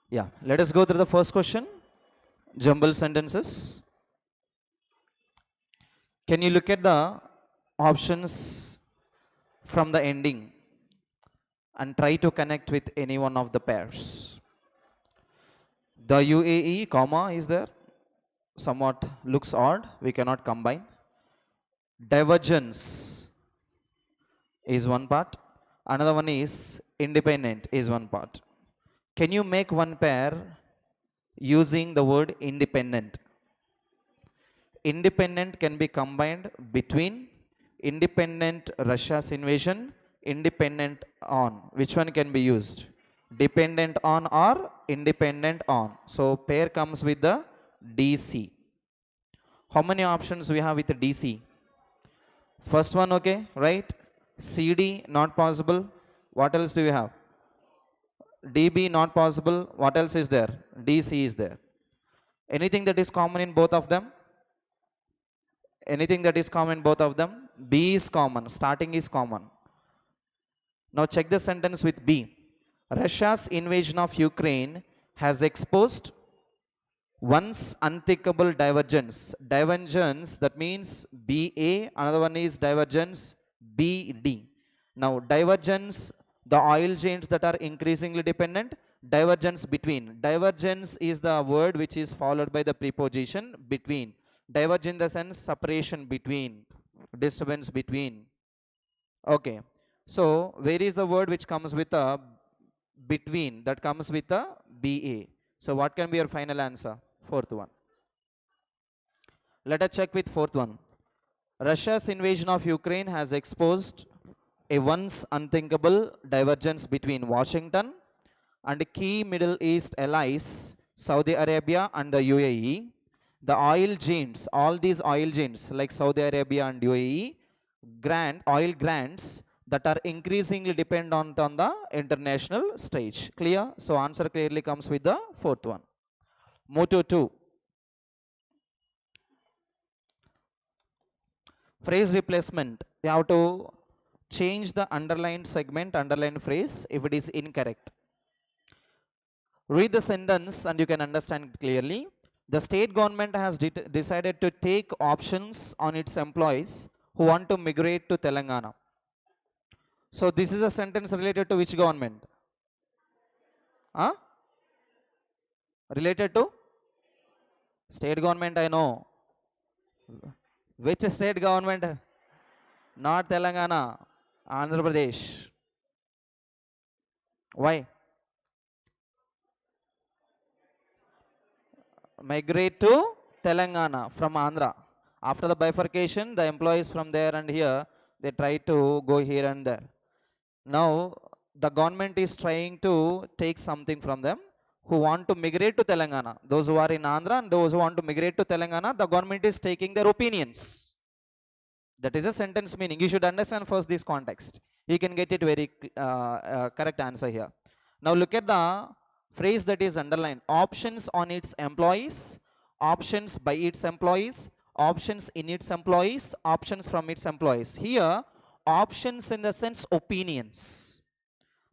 Yeah, let us go through the first question. Jumble sentences. Can you look at the options from the ending and try to connect with any one of the pairs? The UAE, comma is there. Somewhat looks odd. We cannot combine. Divergence is one part. Another one is independent is one part. Can you make one pair using the word independent? Independent can be combined between independent Russia's invasion, independent on. Which one can be used? Dependent on or independent on. So pair comes with the DC. How many options we have with the DC? First one, okay, right? CD not possible. What else do we have? DB not possible. What else is there? DC is there. Anything that is common in both of them? Anything that is common in both of them? B is common. Starting is common. Now check the sentence with B. Russia's invasion of Ukraine has exposed one's unthinkable divergence. Divergence, that means BA. Another one is divergence BD. Now divergence, the oil chains that are increasingly dependent. Divergence between. Divergence is the word which is followed by the preposition between. Diverge in the sense separation between, disturbance between. Okay. So where is the word which comes with a between? That comes with a BA. So what can be your final answer? Fourth one. Let us check with fourth one. Russia's invasion of Ukraine has exposed a once unthinkable divergence between Washington and key Middle East allies, Saudi Arabia and the UAE. The oil giants, all these oil giants like Saudi Arabia and UAE, oil grants that are increasingly dependent on the international stage. Clear? So answer clearly comes with the fourth one. Move to 2. Phrase replacement. You have to change the underlined segment, underlined phrase if it is incorrect. Read the sentence and you can understand it clearly. The state government has decided to take options on its employees who want to migrate to Telangana. So this is a sentence related to which government? Huh? Related to? State government, I know. Which state government? Not Telangana, Andhra Pradesh. Why? Migrate to Telangana from Andhra. After the bifurcation, the employees from there and here, they try to go here and there. Now, the government is trying to take something from them who want to migrate to Telangana. Those who are in Andhra and those who want to migrate to Telangana, the government is taking their opinions. That is a sentence meaning. You should understand first this context. You can get it very correct answer here. Now look at the phrase that is underlined. Options on its employees, options by its employees, options in its employees, options from its employees. Here, options in the sense opinions.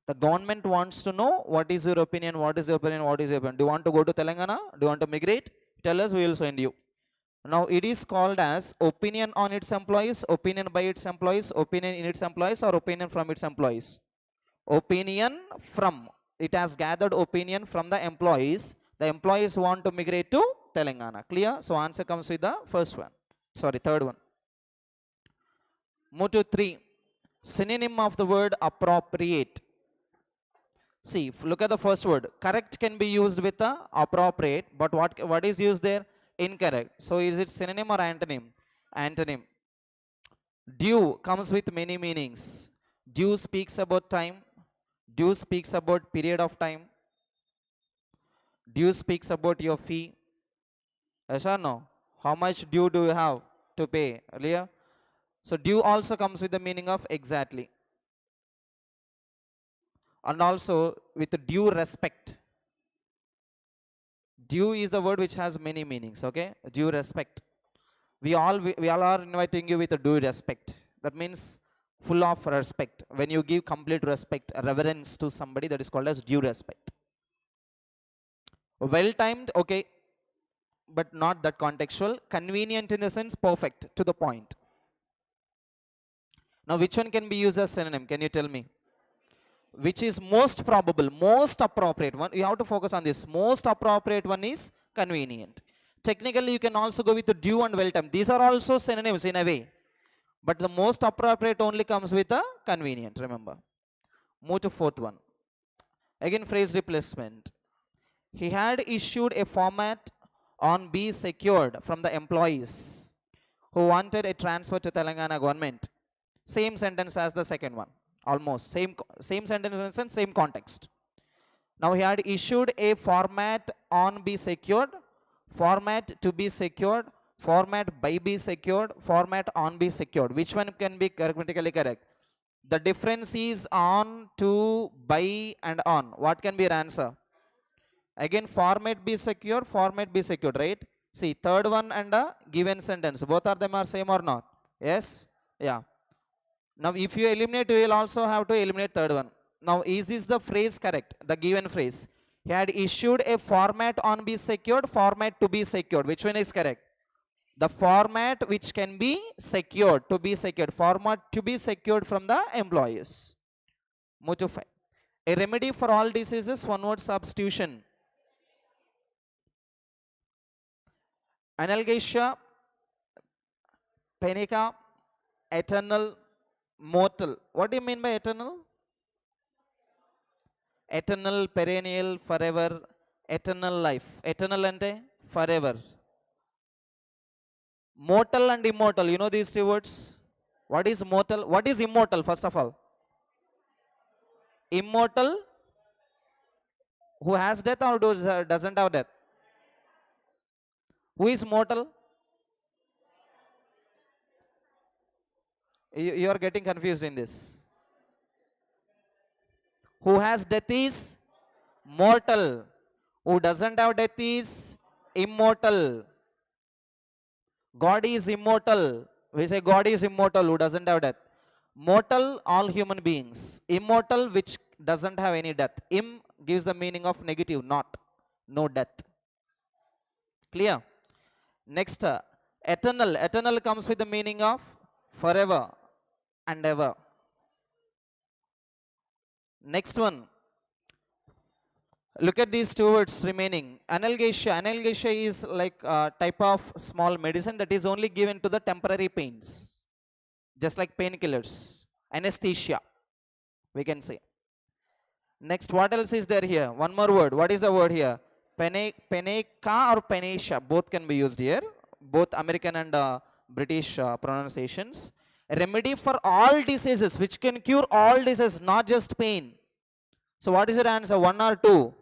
The government wants to know what is your opinion, what is your opinion, what is your opinion. Do you want to go to Telangana? Do you want to migrate? Tell us, we will send you. Now it is called as opinion on its employees, opinion by its employees, opinion in its employees, or opinion from its employees. Opinion from. It has gathered opinion from the employees. The employees want to migrate to Telangana. Clear? So answer comes with the first one. Sorry, third one. Move to 3. Synonym of the word appropriate. See, look at the first word. Correct can be used with the appropriate, but what is used there? Incorrect. So is it synonym or antonym? Antonym. Due comes with many meanings. Due speaks about time. Due speaks about period of time. Due speaks about your fee. Yes or no? How much due do you have to pay? Earlier? So due also comes with the meaning of exactly. And also with due respect. Due is the word which has many meanings, okay? Due respect. We all are inviting you with a due respect. That means full of respect. When you give complete respect, reverence to somebody, that is called as due respect. Well timed, okay, but not that contextual. Convenient in the sense perfect, to the point. Now which one can be used as synonym? Can you tell me? Which is most probable, most appropriate one? You have to focus on this. Most appropriate one is convenient. Technically, you can also go with the due and well timed. These are also synonyms in a way. But the most appropriate only comes with a convenient, remember. Move to fourth one. Again, phrase replacement. He had issued a format on be secured from the employees who wanted a transfer to Telangana government. Same sentence as the second one. Almost same sentence in the sense, same context. Now he had issued a format on be secured, format to be secured, format by be secured, format on be secured. Which one can be grammatically correct? The difference is on, to, by and on. What can be your answer? Again, format be secure, format be secured, right? See, third one and a given sentence. Both of them are same or not? Yes? Yeah. Now, if you eliminate, you will also have to eliminate third one. Now, is this the phrase correct? The given phrase. He had issued a format on be secured, format to be secured. Which one is correct? The format which can be secured, to be secured. Format to be secured from the employees. Move to 5. A remedy for all diseases, one word substitution. Analgesia, penica, eternal, mortal. What do you mean by eternal? Eternal, perennial, forever, eternal life. Eternal ante forever. Mortal and immortal, you know these two words? What is mortal? What is immortal, first of all? Immortal, who has death or doesn't have death? Who is mortal? You are getting confused in this. Who has death is mortal. Who doesn't have death is immortal. God is immortal. We say God is immortal, who doesn't have death. Mortal, all human beings. Immortal, which doesn't have any death. Im gives the meaning of negative, not. No death. Clear? Next, eternal. Eternal comes with the meaning of forever and ever. Next one. Look at these two words remaining. Analgesia. Analgesia is like a type of small medicine that is only given to the temporary pains. Just like painkillers. Anesthesia, we can say. Next, what else is there here? One more word. What is the word here? Peneca or penetia. Both can be used here. Both American and British pronunciations. A remedy for all diseases, which can cure all diseases, not just pain. So what is your answer? 1 or 2?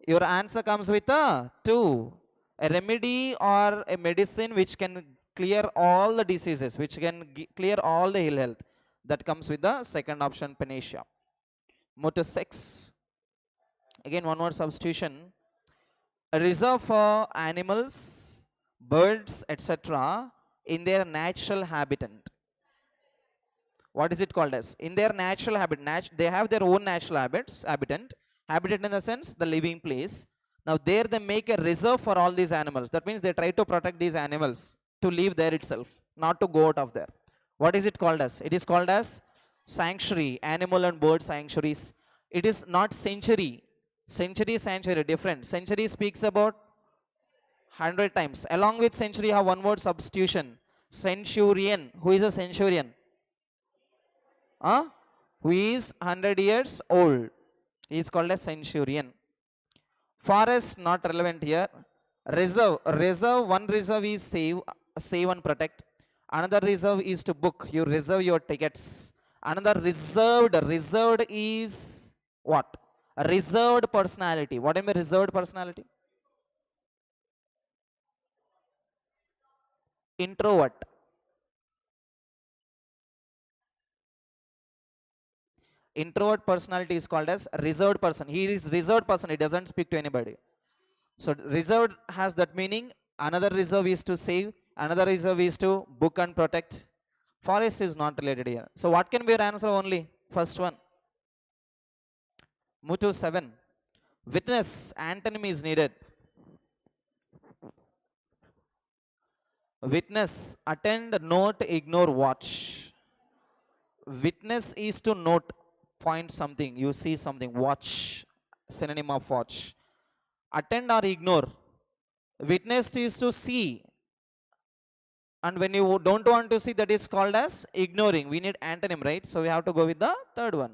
Your answer comes with a 2. A remedy or a medicine which can clear all the diseases, which can clear all the ill health. That comes with the second option, panacea. Move to 6. Again, one more substitution. A reserve for animals, birds, etc. in their natural habitat. What is it called as? In their natural habitat, they have their own natural habitat. Habitat in the sense, the living place. Now there they make a reserve for all these animals. That means they try to protect these animals to live there itself, not to go out of there. What is it called as? It is called as sanctuary, animal and bird sanctuaries. It is not sanctuary. Sanctuary, different. Sanctuary speaks about 100 times. Along with sanctuary, you have one word substitution. Centurion. Who is a centurion? Who is 100 years old. He is called a centurion. Forest, not relevant here. Reserve. One reserve is save and protect. Another reserve is to book. You reserve your tickets. Another reserved is what? A reserved personality. What am I reserved personality? Introvert. Introvert personality is called as reserved person. He is reserved person. He doesn't speak to anybody. So reserved has that meaning. Another reserve is to save. Another reserve is to book and protect. Forest is not related here. So what can be your answer only? First one. Move to 7. Witness, antonym is needed. Witness, attend, note, ignore, watch. Witness is to note, point something, you see something, watch, synonym of watch. Attend or ignore. Witness is to see, and when you don't want to see, that is called as ignoring. We need antonym, right? So we have to go with the third one.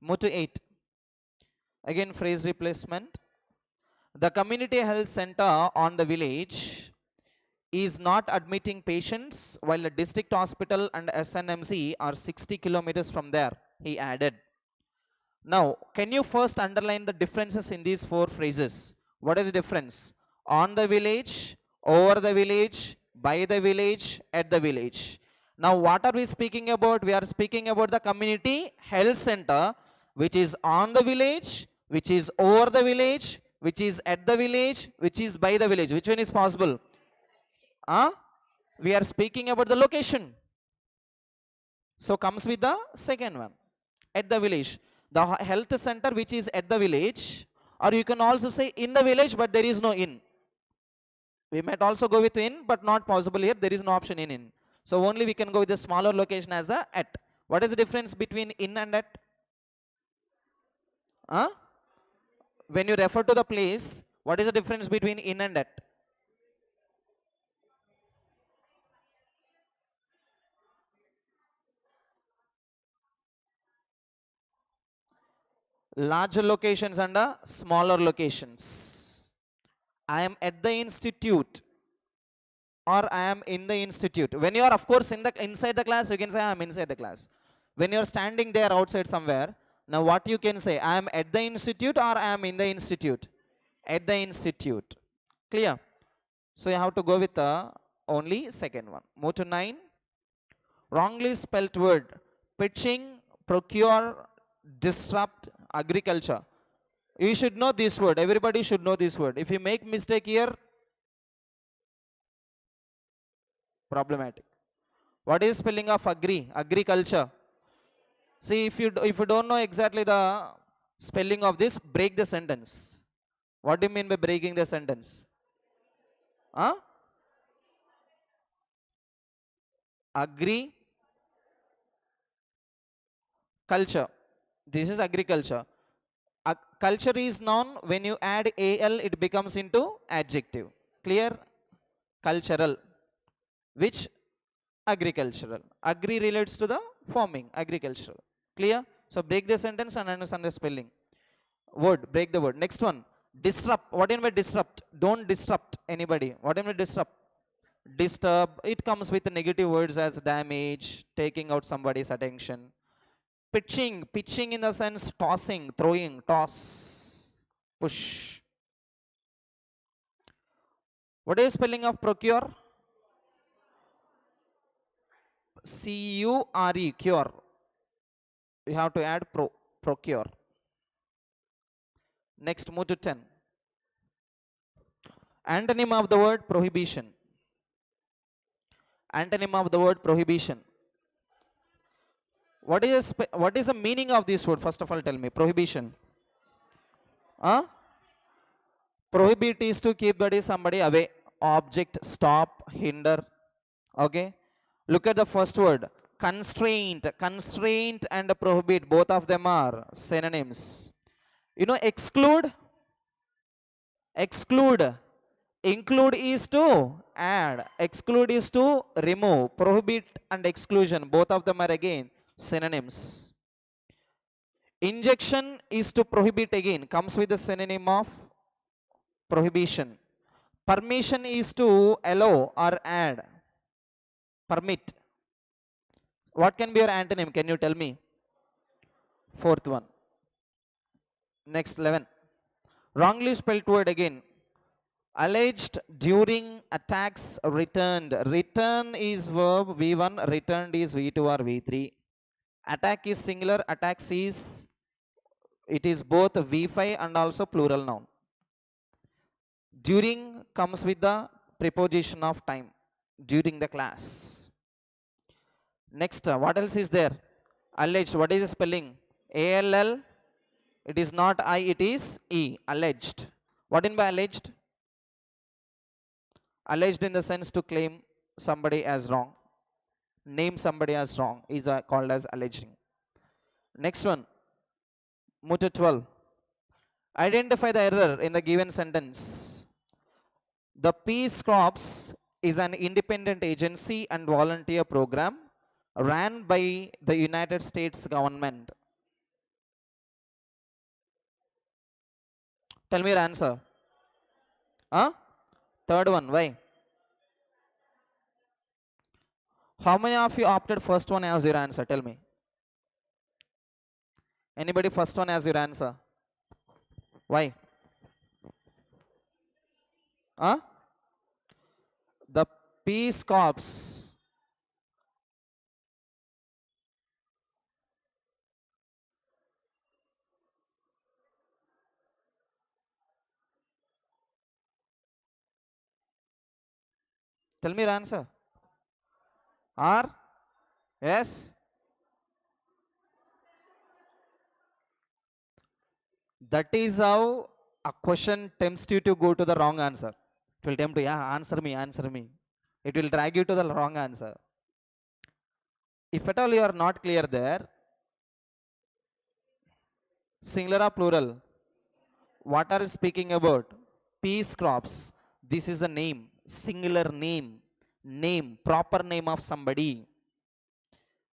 Move to 8. Again, phrase replacement. The community health center on the village is not admitting patients while the district hospital and SNMC are 60 kilometers from there, he added. Now, can you first underline the differences in these 4 phrases? What is the difference? On the village, over the village, by the village, at the village. Now, what are we speaking about? We are speaking about the community health center, which is on the village, which is over the village, which is at the village, which is by the village. Which one is possible? We are speaking about the location. So comes with the second one, at the village. The health center which is at the village, or you can also say in the village, but there is no in. We might also go with in, but not possible here. There is no option in. So only we can go with the smaller location as a at. What is the difference between in and at? When you refer to the place, what is the difference between in and at? Larger locations and smaller locations. I am at the institute, or I am in the institute. When you are, of course, inside the class, you can say I am inside the class. When you are standing there outside somewhere, now what you can say? I am at the institute, or I am in the institute? At the institute. Clear? So you have to go with the only second one. Move to 9. Wrongly spelt word. Pitching, procure, disrupt, agriculture. You should know this word. Everybody should know this word. If you make mistake here, problematic. What is spelling of agriculture? See, if you don't know exactly the spelling of this, break the sentence. What do you mean by breaking the sentence? Culture. This is agriculture. Culture is noun. When you add al, it becomes into adjective. Clear? Cultural. Which? Agricultural. Agri relates to the farming. Agricultural. Clear? So break the sentence and understand the spelling. Word. Break the word. Next one. Disrupt. What do you mean by disrupt? Don't disrupt anybody. What do you mean by disrupt? Disturb. It comes with negative words as damage, taking out somebody's attention. Pitching in the sense tossing, throwing, toss, push. What is spelling of procure? C-U-R-E, cure. You have to add procure. Next, move to 10. Antonym of the word prohibition. Antonym of the word prohibition. What is the meaning of this word? First of all, tell me. Prohibition. Prohibit is to keep somebody away. Object, stop, hinder. Okay. Look at the first word. Constraint. Constraint and prohibit, both of them are synonyms. You know, exclude. Exclude. Include is to add. Exclude is to remove. Prohibit and exclusion, both of them are again synonyms. Injection is to prohibit, again comes with the synonym of prohibition. Permission is to allow or add. Permit. What can be your antonym? Can you tell me? Fourth one. Next, 11. Wrongly spelled word again. Alleged during attacks returned. Return is verb V1, returned is V2 or V3. Attack is singular, attacks is, it is both V5 and also plural noun. During comes with the preposition of time, during the class. Next, what else is there? Alleged, what is the spelling? A-L-L, It is not I, it is E. Alleged. What in by alleged? Alleged in the sense to claim somebody as wrong. Name somebody as wrong is called as alleging. Next one. Move to 12. Identify the error in the given sentence. The Peace Corps is an independent agency and volunteer program ran by the United States government. Tell me your answer. Huh? Third one, why? How many of you opted first one as your answer? Tell me. Anybody first one as your answer? Why? Huh? The Peace Corps. Tell me your answer. R? Yes? That is how a question tempts you to go to the wrong answer. It will tempt you, yeah, answer me, answer me. It will drag you to the wrong answer. If at all you are not clear there, singular or plural? What are you speaking about? Peace crops. This is a name, singular name, proper name of somebody.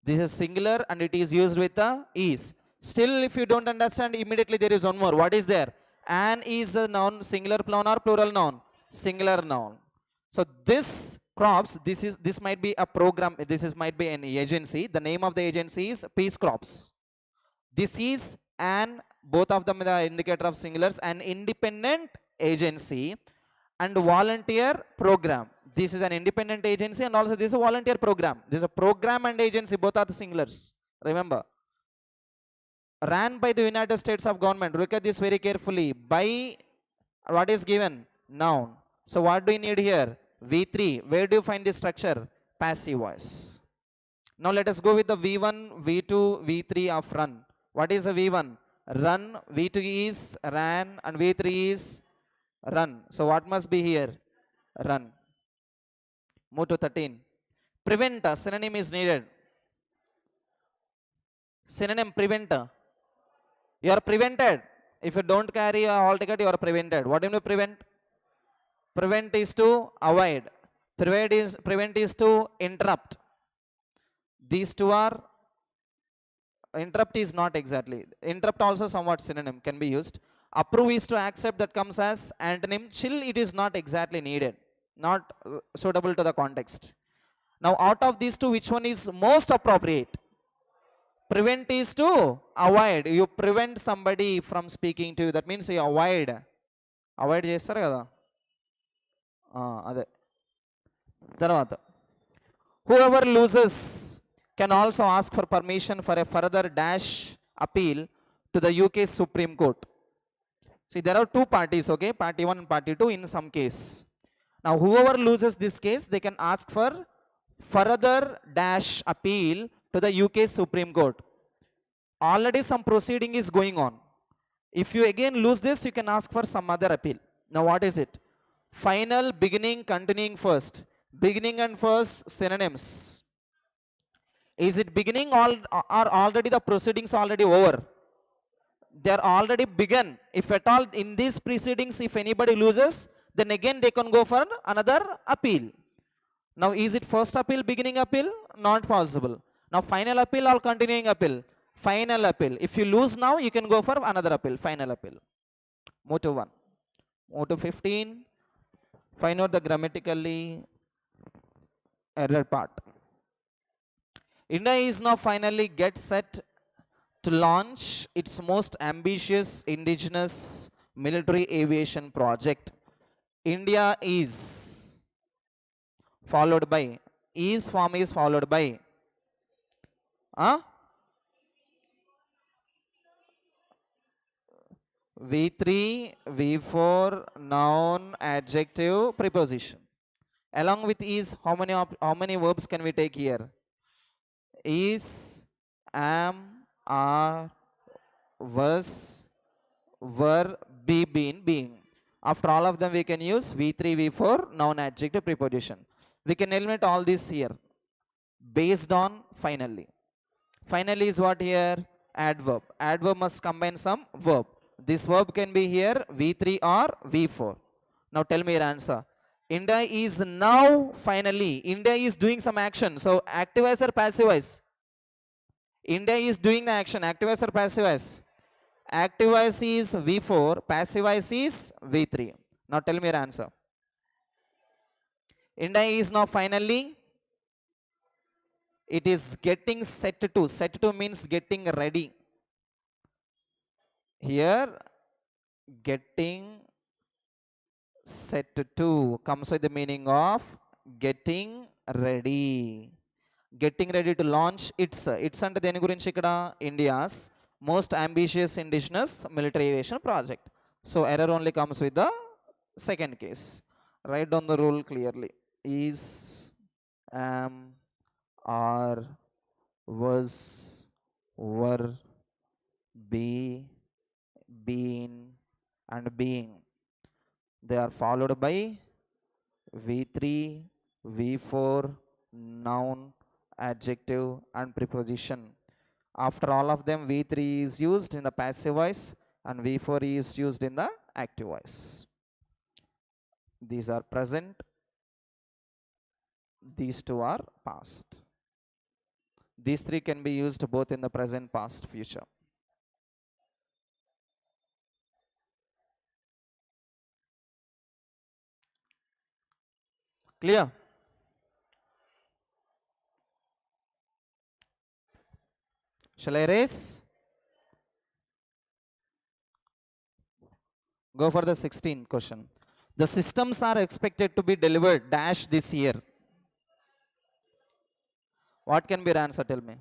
This is singular and it is used with the is. Still, if you don't understand, immediately there is one more. What is there? An is a noun, singular noun or plural noun? Singular noun. So this crops, this might be a program, might be an agency. The name of the agency is Peace Crops. This is an, both of them the indicator of singulars, an independent agency and volunteer program. This is an independent agency and also this is a volunteer program. This is a program and agency, both are the singulars. Remember, ran by the United States of government. Look at this very carefully. By what is given? Noun. So what do you need here? V3. Where do you find this structure? Passive voice. Now let us go with the V1, V2, V3 of run. What is a V1? Run. V2 is ran and V3 is run. So what must be here? Run. Move to 13. Prevent. Synonym is needed. Synonym prevent. You are prevented. If you don't carry a hall ticket, you are prevented. What do you mean prevent? Prevent is to avoid. Prevent is to interrupt. These two are, interrupt is not exactly. Interrupt also somewhat synonym can be used. Approve is to accept, that comes as antonym. Chill, it is not exactly needed. Not suitable to the context. Now out of these two, which one is most appropriate? Prevent is to avoid. You prevent somebody from speaking to you. That means you avoid. Avoid చేస్తారు కదా అదే. తర్వాత whoever loses can also ask for permission for a further dash appeal to the UK Supreme Court. See, there are two parties, okay? Party 1 and party 2 in some case. Now whoever loses this case, they can ask for further dash appeal to the UK Supreme Court. Already some proceeding is going on. If you again lose this, you can ask for some other appeal. Now what is it? Final, beginning, continuing first. Beginning and first synonyms. Is it beginning or already the proceedings already over? They are already begun. If at all in these proceedings, if anybody loses, then again they can go for another appeal. Now is it first appeal, beginning appeal? Not possible. Now final appeal or continuing appeal? Final appeal. If you lose now, you can go for another appeal, final appeal. Move to 1. Move to 15. Find out the grammatically error part. India is now finally get set to launch its most ambitious indigenous military aviation project. India is followed by, is form is followed by V3, V4, noun, adjective, preposition. Along with is, how many verbs can we take here? Is, am, are, was, were, be, been, being. After all of them, we can use V3, V4, noun, adjective, preposition. We can eliminate all these here based on finally. Finally is what here? Adverb. Adverb must combine some verb. This verb can be here V3 or V4. Now tell me your answer. India is now finally. India is doing some action. So active or passive? India is doing the action. Active or passive? Active is V4, passive is V3. Now tell me your answer. India is now finally, it is getting set to. Set to means getting ready. Here, getting set to comes with the meaning of getting ready. Getting ready to launch its అంటే దేని గురించి ఇక్కడ India's most ambitious indigenous military aviation project. So error only comes with the second case. Write down the rule clearly. Is, am, are, was, were, be, been and being. They are followed by V3, V4, noun, adjective and preposition. After all of them, V3 is used in the passive voice and V4 is used in the active voice. These are present. These two are past. These three can be used both in the present, past, future. Clear? Shall I erase? Go for the 16th question. The systems are expected to be delivered dash this year. What can be your answer? Tell me.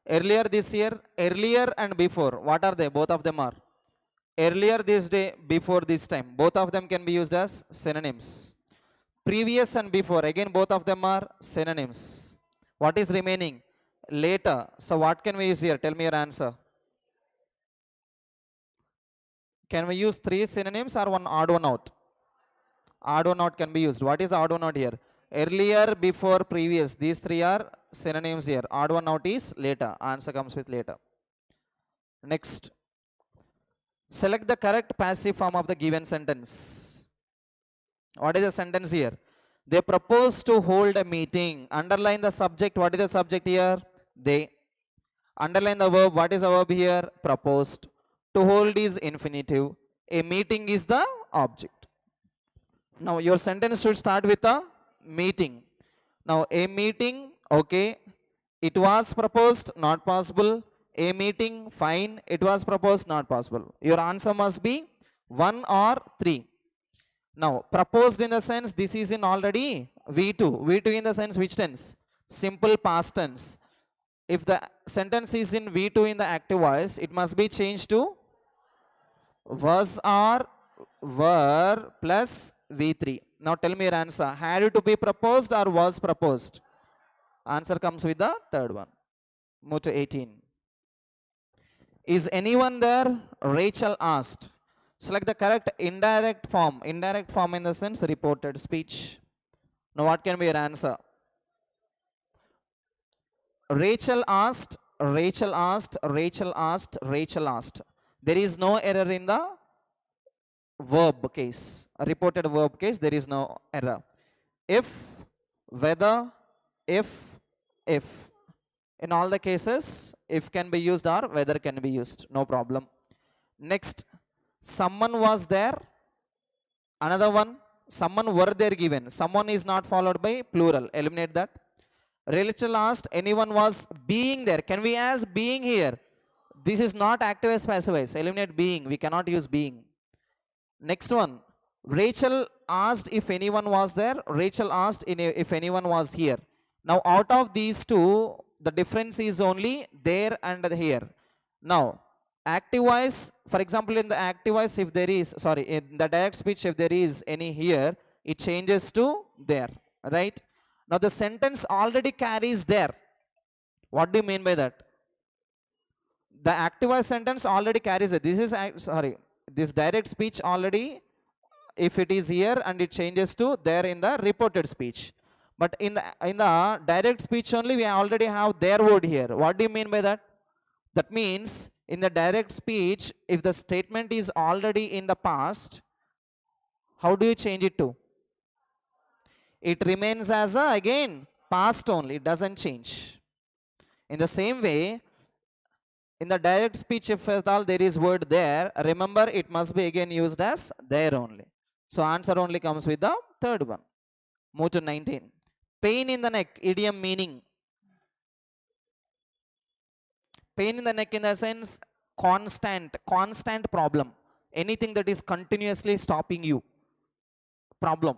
Earlier this year, earlier and before. What are they? Both of them are. Earlier this day, before this time. Both of them can be used as synonyms. Previous and before. Again, both of them are synonyms. What is remaining? Later. So what can we use here? Tell me your answer. Can we use three synonyms or one odd one out? Odd one out can be used. What is odd one out here? Earlier, before, previous. These three are synonyms here. Odd one out is later. Answer comes with later. Next. Select the correct passive form of the given sentence. What is the sentence here? They propose to hold a meeting. Underline the subject. What is the subject here? They. Underline the verb. What is the verb here? Proposed. To hold is infinitive. A meeting is the object. Now your sentence should start with a meeting. Now a meeting, okay. It was proposed, not possible. A meeting, fine. It was proposed, not possible. Your answer must be 1 or 3. Now proposed in the sense this is in already V2. V2 in the sense which tense? Simple past tense. If the sentence is in V2 in the active voice, it must be changed to was or were plus V3. Now tell me your answer. Had it to be proposed or was proposed? Answer comes with the third one. Move to 18. Is anyone there? Rachel asked. Select the correct indirect form. Indirect form in the sense reported speech. Now what can be your answer? Rachel asked, Rachel asked, Rachel asked, Rachel asked. There is no error in the verb case. A reported verb case, there is no error. If, whether, if. In all the cases, if can be used or whether can be used. No problem. Next, someone was there. Another one, someone were there given. Someone is not followed by plural. Eliminate that. Rachel asked, anyone was being there. Can we ask being here? This is not active as passive voice. Eliminate being. We cannot use being. Next one. Rachel asked if anyone was there. Rachel asked if anyone was here. Now out of these two, the difference is only there and here. Now active voice, for example in the active voice, if there is, sorry, in the direct speech if there is any here, it changes to there, right? Now the sentence already carries there. What do you mean by that? The active voice sentence already carries it. This is, sorry, this direct speech already, if it is here and it changes to there in the reported speech. But in the direct speech only, we already have their word here. What do you mean by that? That means in the direct speech, if the statement is already in the past, how do you change it to? It remains as a, again, past only. It doesn't change. In the same way, in the direct speech, if at all there is word there, remember it must be again used as there only. So answer only comes with the third one. Move to 19. Pain in the neck, idiom meaning. Pain in the neck in the sense constant problem. Anything that is continuously stopping you. Problem.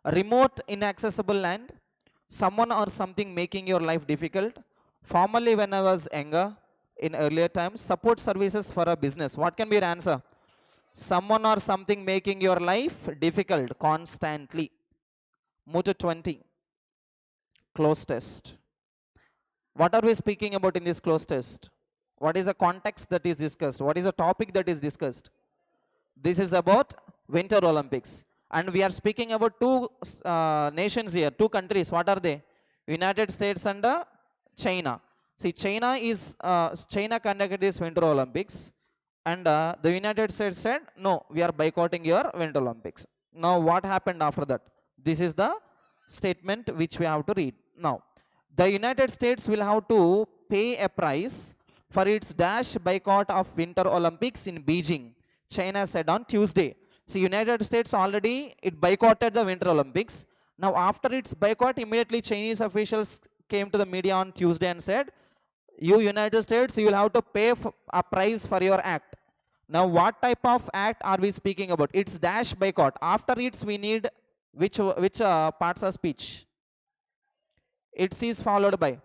Remote, inaccessible land. Someone or something making your life difficult. Formerly when I was younger, in earlier times, support services for a business. What can be your answer? Someone or something making your life difficult constantly. Move to 20. Close test. What are we speaking about in this close test? What is the context that is discussed? What is the topic that is discussed? This is about Winter Olympics. And we are speaking about two nations here, two countries. What are they? United States and China. See, China conducted this Winter Olympics, and the United States said, no, we are boycotting your Winter Olympics. Now, what happened after that? This is the statement which we have to read. Now, the United States will have to pay a price for its dash boycott of Winter Olympics in Beijing, China said on Tuesday. See, United States already, it boycotted the Winter Olympics. Now, after its boycott, immediately Chinese officials came to the media on Tuesday and said, you United States, you will have to pay a price for your act. Now, what type of act are we speaking about? It's dash boycott. After it's, we need which parts of speech? It is followed by.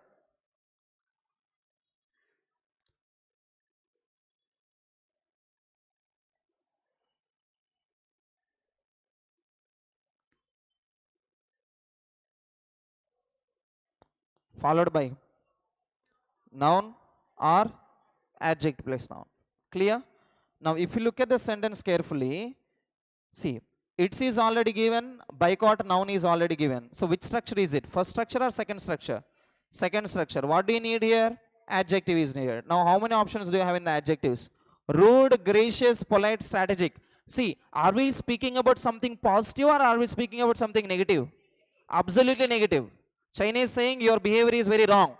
Followed by noun or adjective plus noun. Clear? Now, if you look at the sentence carefully, see, it is already given, boycott noun is already given. So, which structure is it? First structure or second structure? Second structure. What do you need here? Adjective is needed. Now, how many options do you have in the adjectives? Rude, gracious, polite, strategic. See, are we speaking about something positive or are we speaking about something negative? Absolutely negative. China is saying your behavior is very wrong.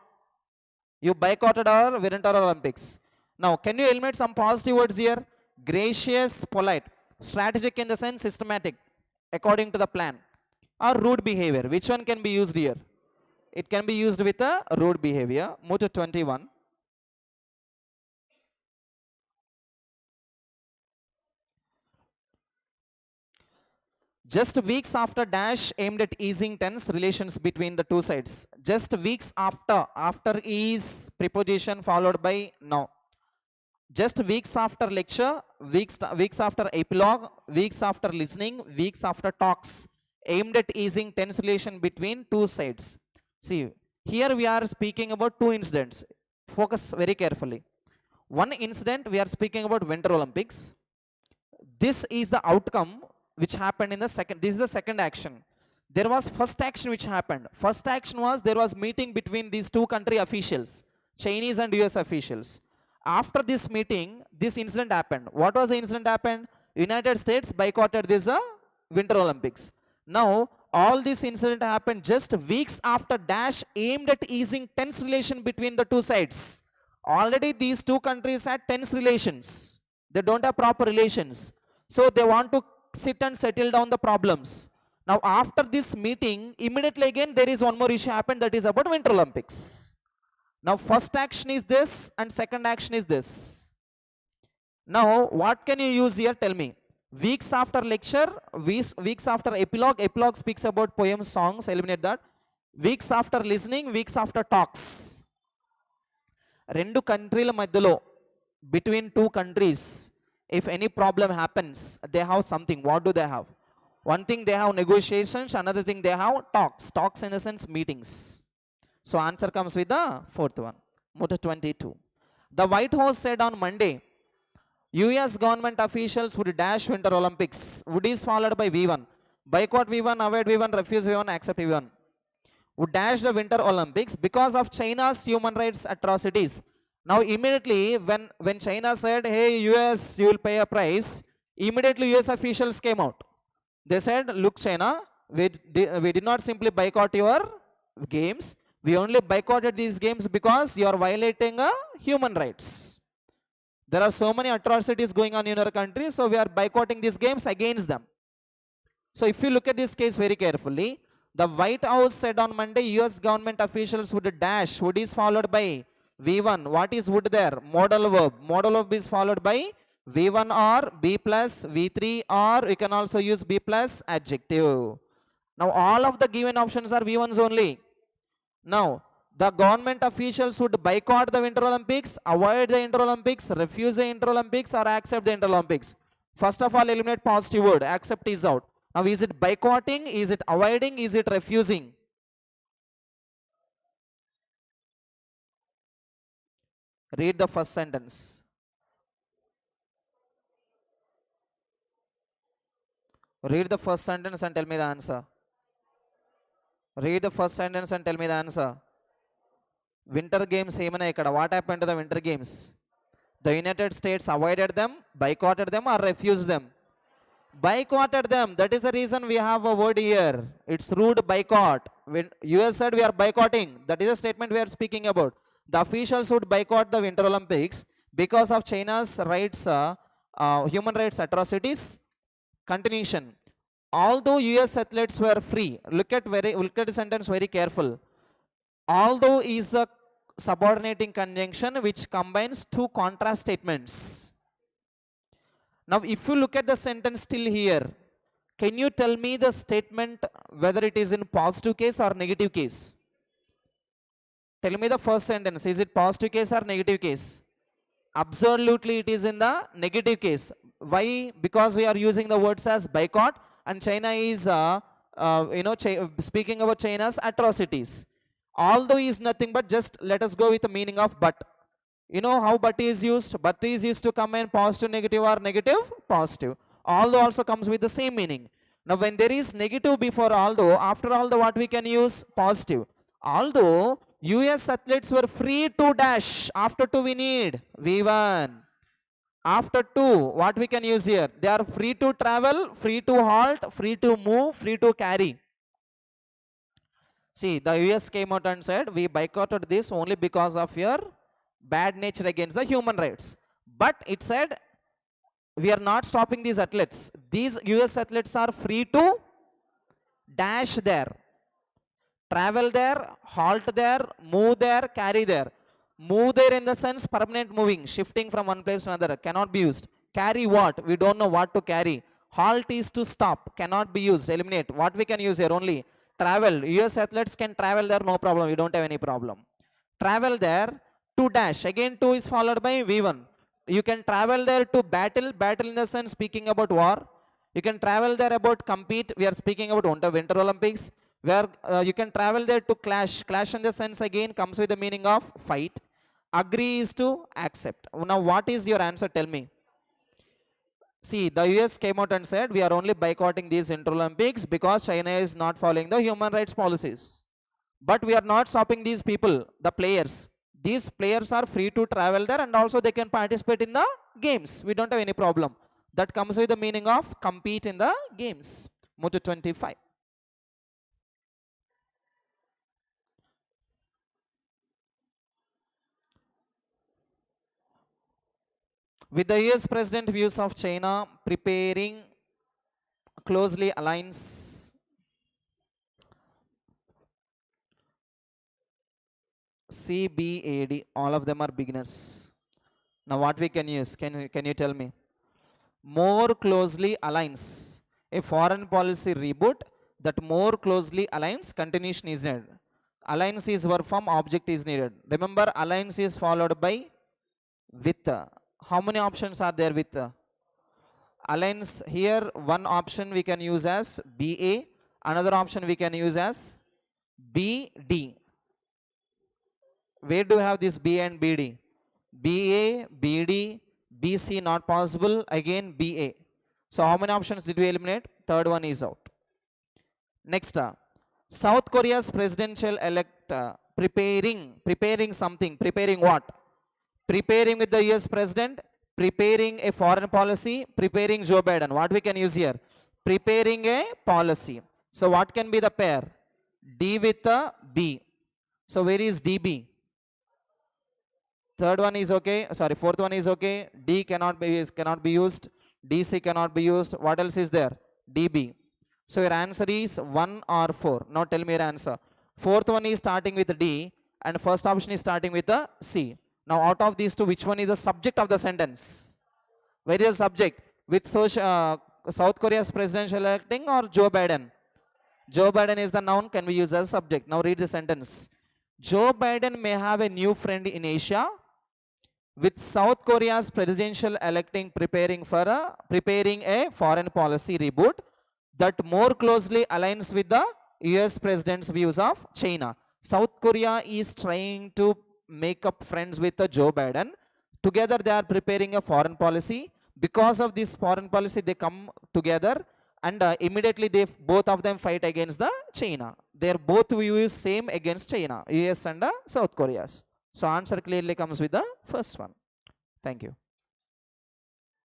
You boycotted our Winter Olympics. Now, can you eliminate some positive words here? Gracious, polite. Strategic in the sense systematic, according to the plan. Or rude behavior. Which one can be used here? It can be used with a rude behavior. Move to 21. Just weeks after dash aimed at easing tense relations between the two sides. Just weeks after is preposition followed by now. Just weeks after lecture, weeks after epilogue, weeks after listening, weeks after talks, aimed at easing tense relation between two sides. See, here we are speaking about two incidents. Focus very carefully. One incident, we are speaking about Winter Olympics. This is the outcome which happened in the second. This is the second action. There was first action which happened. First action was there was meeting between these two country officials, Chinese and US officials. After this meeting, this incident happened. What was the incident happened? United States boycotted this Winter Olympics. Now, all this incident happened just weeks after dash aimed at easing tense relation between the two sides. Already these two countries had tense relations. They don't have proper relations. So they want to sit and settle down the problems. Now, after this meeting, immediately again there is one more issue happened, that is about Winter Olympics. Now, first action is this and second action is this. Now, what can you use here? Tell me. Weeks after lecture, weeks after epilogue. Epilogue speaks about poems, songs. Eliminate that. Weeks after listening, weeks after talks. Rendu countryల మధ్యలో, between two countries, if any problem happens, they have something. What do they have? One thing they have negotiations, another thing they have talks. Talks in the sense meetings. So answer comes with the fourth one. Move to 22. The White House said on Monday, US government officials would dash Winter Olympics. Would is followed by V1. Boycott V1, avoid V1, refuse V1, accept V1. Would dash the Winter Olympics because of China's human rights atrocities. Now immediately when China said, hey US, you will pay a price, immediately US officials came out. They said, look China, we did not simply boycott your games. We only boycotted these games because you are violating human rights. There are so many atrocities going on in our country, so we are boycotting these games against them. So if you look at this case very carefully, the White House said on Monday, US government officials would dash, would is followed by V1. What is would there? Modal verb. Modal verb is followed by V1 or B plus V3, or you can also use B plus adjective. Now all of the given options are V1s only. Now the government officials would boycott the Winter Olympics, avoid the Winter Olympics, refuse the Winter Olympics, or accept the Winter Olympics. First of all, eliminate positive word. Accept is out. Now is it boycotting? Is it avoiding? Is it refusing? Read the first sentence. Read the first sentence and tell me the answer. Read the first sentence and tell me the answer. Winter Games, what happened to the Winter Games? The United States avoided them, boycotted them, or refused them? Boycotted them. That is the reason we have a word here. It's rude boycott. When US said we are boycotting, that is a statement we are speaking about. The officials would boycott the Winter Olympics because of China's rights, human rights atrocities. Continuation. Although US athletes were free, look at the sentence very careful. Although is a subordinating conjunction which combines two contrast statements. Now if you look at the sentence still here, can you tell me the statement whether it is in positive case or negative case? Tell me the first sentence. Is it positive case or negative case? Absolutely it is in the negative case. Why? Because we are using the words as boycott, and China is speaking about China's atrocities. Although is nothing but just let us go with the meaning of but. You know how but is used? But is used to combine positive, negative, or negative, positive. Although also comes with the same meaning. Now when there is negative before although, after although what we can use? Positive. Although US athletes were free to dash, after 2 we need V1. After 2, what we can use here? They are free to travel, free to halt, free to move, free to carry. See, the US came out and said, we boycotted this only because of your bad nature against the human rights. But it said, we are not stopping these athletes. These US athletes are free to dash there, travel there, halt there, move there, carry there. Move there in the sense permanent moving, shifting from one place to another, cannot be used. Carry what? We don't know what to carry. Halt is to stop, cannot be used. Eliminate. What we can use here? Only travel. US athletes can travel there, no problem. We don't have any problem. Travel there to dash. Again 2 is followed by V1. You can travel there to battle. Battle in the sense speaking about war. You can travel there about compete. We are speaking about Winter Olympics. Where you can travel there to clash. Clash in the sense again comes with the meaning of fight. Agree is to accept. Now what is your answer? Tell me. See, the US came out and said we are only boycotting these Winter Olympics because China is not following the human rights policies. But we are not stopping these people, the players. These players are free to travel there and also they can participate in the games. We don't have any problem. That comes with the meaning of compete in the games. Move to 25. With the US President views of China preparing closely alliance CBAD, all of them are beginners. Now what we can use? Can you tell me? More closely aligns. A foreign policy reboot that more closely aligns, continuation is needed. Alliance is verb form, object is needed. Remember, alliance is followed by with. How many options are there with alliance? Here one option we can use as BA, another option we can use as BD. Where do you have this B and BD? BA, BD, BC not possible, again BA. So how many options did we eliminate? Third one is out. Next, South Korea's presidential elect preparing something. Preparing what? Preparing with the US president, preparing a foreign policy, preparing Joe Biden. What we can use here? Preparing a policy. So what can be the pair? D with a B. So where is DB? Third one is okay. Sorry, fourth one is okay. D cannot be used. DC cannot be used. What else is there? DB. So your answer is 1 or 4. Now tell me your answer. Fourth one is starting with D and first option is starting with the C. Now out of these two, which one is the subject of the sentence? Where is the subject? With South Korea's presidential electing or Joe Biden? Joe Biden is the noun, can we use as subject? Now read the sentence. Joe Biden may have a new friend in Asia, with South Korea's presidential electing preparing a foreign policy reboot that more closely aligns with the US president's views of China. South Korea is trying to make up friends with Joe Biden. Together they are preparing a foreign policy. Because of this foreign policy, they come together and immediately both of them fight against the China. Their both views same against China, US and South Korea's. So answer clearly comes with the first one. Thank you.